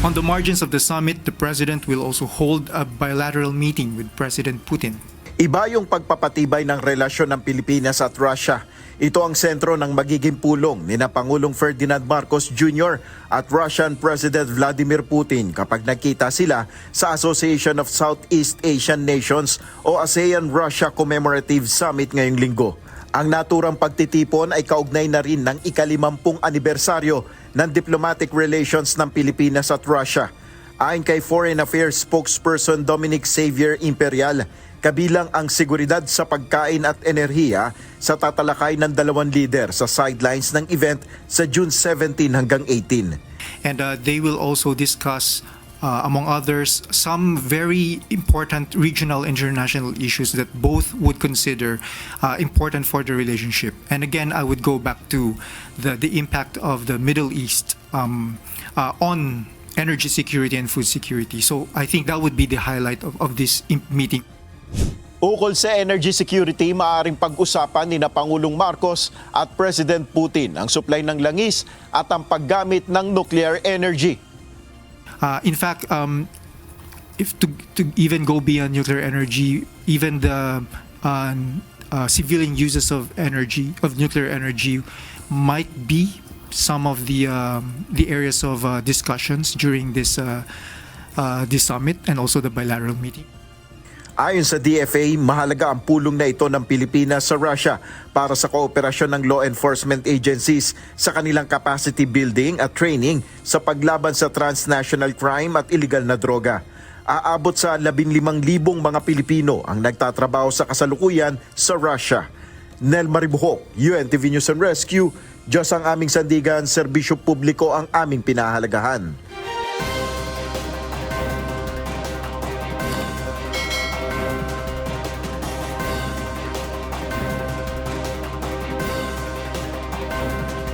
On the margins of the summit, the President will also hold a bilateral meeting with President Putin. Iba yung pagpapatibay ng relasyon ng Pilipinas at Russia. Ito ang sentro ng magiging pulong ni na Pangulong Ferdinand Marcos Jr. at Russian President Vladimir Putin kapag nagkita sila sa Association of Southeast Asian Nations o ASEAN-Russia Commemorative Summit ngayong linggo. Ang naturang pagtitipon ay kaugnay na rin ng ika-50 anibersaryo ng diplomatic relations ng Pilipinas at Russia. Ayon kay Foreign Affairs spokesperson Dominic Xavier Imperial, kabilang ang seguridad sa pagkain at enerhiya sa tatalakay ng dalawang leader sa sidelines ng event sa June 17 hanggang 18. And they will also discuss, among others, some very important regional international issues that both would consider important for the relationship. And again, I would go back to the impact of the Middle East on energy security and food security. So I think that would be the highlight of this meeting. Ukol sa energy security, maaaring pag-usapan ni na Pangulong Marcos at President Putin ang supply ng langis at ang paggamit ng nuclear energy. In fact, if to even go beyond nuclear energy, even the civilian uses of nuclear energy, might be some of the areas of discussions during this summit and also the bilateral meeting. Ayon sa DFA, mahalaga ang pulong na ito ng Pilipinas sa Russia para sa kooperasyon ng law enforcement agencies sa kanilang capacity building at training sa paglaban sa transnational crime at illegal na droga. Aabot sa 15,000 mga Pilipino ang nagtatrabaho sa kasalukuyan sa Russia. Nel Maribuhok, UNTV News and Rescue. Diyos ang aming sandigan, serbisyo publiko ang aming pinahalagahan.